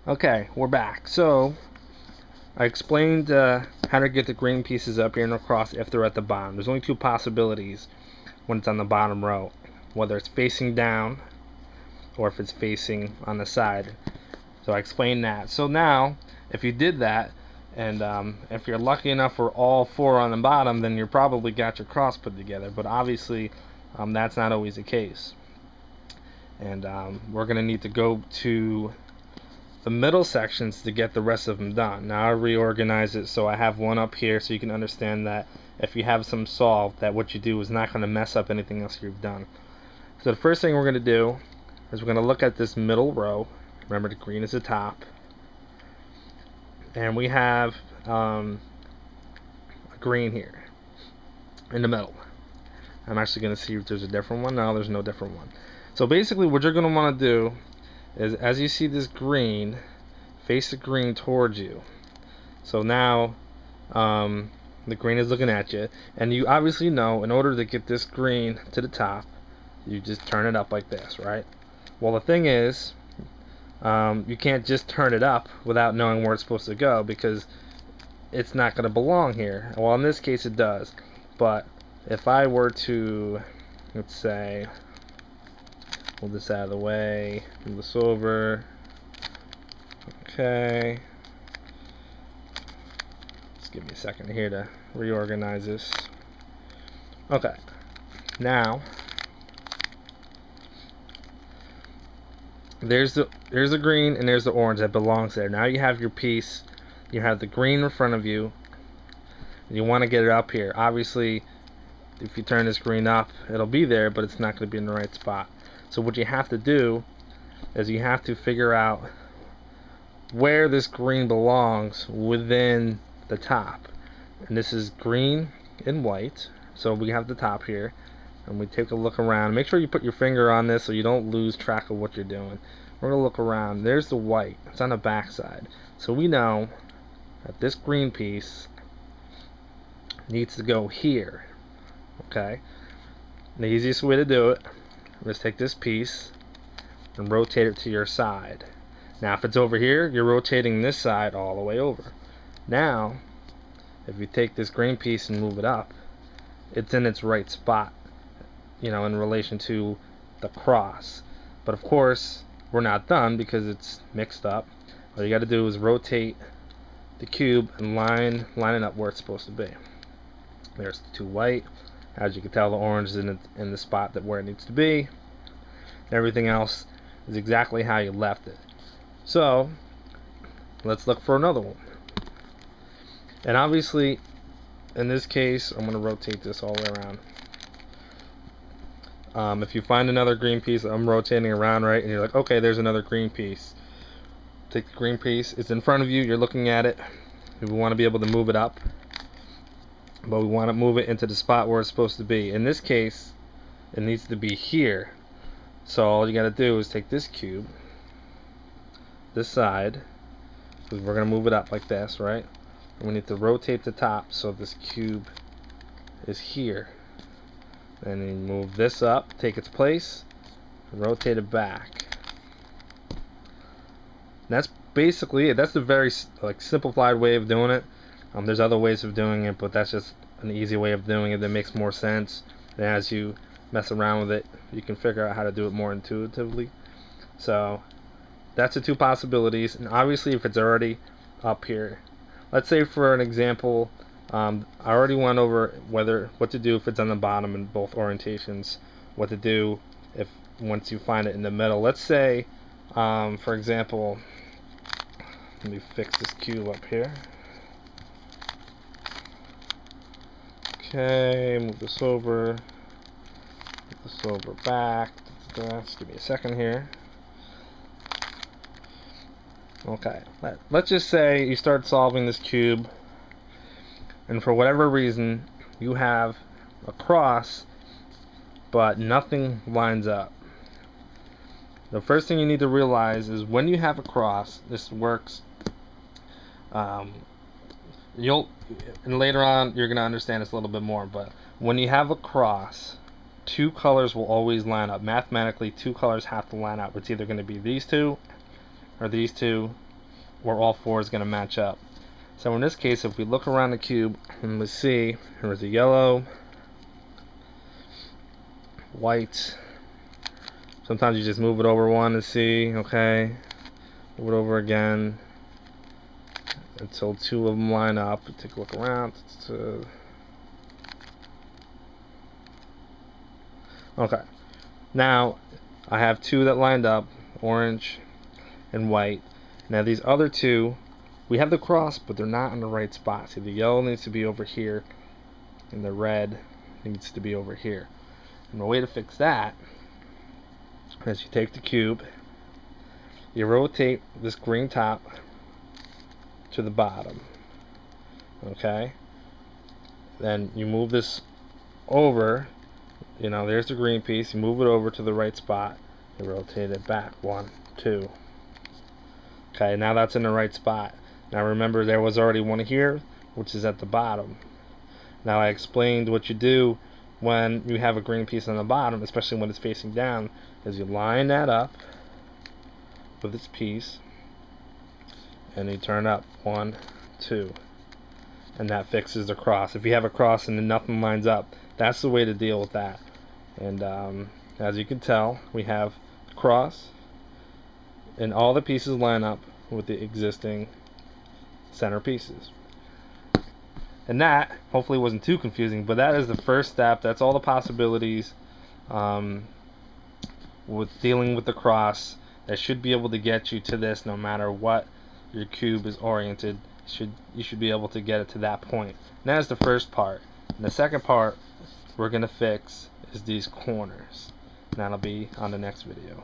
Okay, we're back. So I explained how to get the green pieces up here and across if they're at the bottom. There's only two possibilities when it's on the bottom row, whether it's facing down or if it's facing on the side. So I explained that. So now, if you did that, and if you're lucky enough for all four on the bottom, then you probably got your cross put together. But obviously, that's not always the case. And we're going to need to go to the middle sections to get the rest of them done. Now I reorganize it so I have one up here so you can understand that if you have some solved, that what you do is not going to mess up anything else you've done. So the first thing we're going to do is we're going to look at this middle row. Remember, the green is the top, and we have a green here in the middle. I'm actually going to see if there's a different one. No, there's no different one. So basically what you're going to want to do is, as you see this green, face the green towards you. So now the green is looking at you, and you obviously know in order to get this green to the top, you just turn it up like this, right? Well, the thing is, you can't just turn it up without knowing where it's supposed to go, because it's not going to belong here. Well, in this case it does, but if I were to, let's say, pull this out of the way, move this over, okay, just give me a second here to reorganize this. Okay, now there's the green and there's the orange that belongs there. Now you have your piece, you have the green in front of you, and you want to get it up here. Obviously, if you turn this green up, it'll be there, but it's not going to be in the right spot. So what you have to do is you have to figure out where this green belongs within the top. And this is green and white, so we have the top here, and we take a look around. Make sure you put your finger on this so you don't lose track of what you're doing. We're going to look around. There's the white. It's on the back side. So we know that this green piece needs to go here. Okay? The easiest way to do it is take this piece and rotate it to your side. Now if it's over here, you're rotating this side all the way over. Now if you take this green piece and move it up, it's in its right spot, you know, in relation to the cross. But of course we're not done because it's mixed up. All you got to do is rotate the cube and line it up where it's supposed to be. There's the two white. As you can tell, the orange is in the spot where it needs to be. Everything else is exactly how you left it. So let's look for another one. And obviously in this case I'm going to rotate this all the way around. If you find another green piece, I'm rotating around, right, and you're like, okay, there's another green piece. Take the green piece, it's in front of you, you're looking at it. We want to be able to move it up, but we want to move it into the spot where it's supposed to be. In this case, it needs to be here. So all you got to do is take this cube, this side, because we're going to move it up like this, right? And we need to rotate the top so this cube is here. And then move this up, take its place, and rotate it back. And that's basically it. That's the very simplified way of doing it. There's other ways of doing it, but that's just an easy way of doing it that makes more sense. And as you mess around with it, you can figure out how to do it more intuitively. So that's the two possibilities. And obviously if it's already up here, let's say for an example, I already went over what to do if it's on the bottom in both orientations, what to do if once you find it in the middle. Let's say for example, let me fix this cube up here. Okay, move this over back. Just give me a second here. Okay, let's just say you start solving this cube, and for whatever reason you have a cross but nothing lines up. The first thing you need to realize is when you have a cross, this works. And later on you're going to understand this a little bit more, but when you have a cross, two colors will always line up. Mathematically, two colors have to line up. It's either going to be these two or these two where all four is going to match up. So in this case, if we look around the cube and we see there's a yellow, white. Sometimes you just move it over one to see, okay, move it over again until two of them line up. Take a look around. Okay, now I have two that lined up, orange and white. Now these other two, we have the cross, but they're not in the right spot. See, the yellow needs to be over here, and the red needs to be over here. And the way to fix that is you take the cube, you rotate this green top to the bottom, okay? Then you move this over, you know, there's the green piece, you move it over to the right spot, you rotate it back, 1, 2. Okay, now that's in the right spot. Now remember, there was already one here, which is at the bottom. Now I explained what you do when you have a green piece on the bottom, especially when it's facing down, is you line that up with this piece and you turn up, 1, 2, and that fixes the cross. If you have a cross and then nothing lines up, that's the way to deal with that. And as you can tell, we have the cross and all the pieces line up with the existing center pieces. And that hopefully wasn't too confusing, but that is the first step. That's all the possibilities with dealing with the cross. That should be able to get you to this no matter what your cube is oriented. You should be able to get it to that point. And that is the first part. And the second part we're going to fix is these corners. And that'll be on the next video.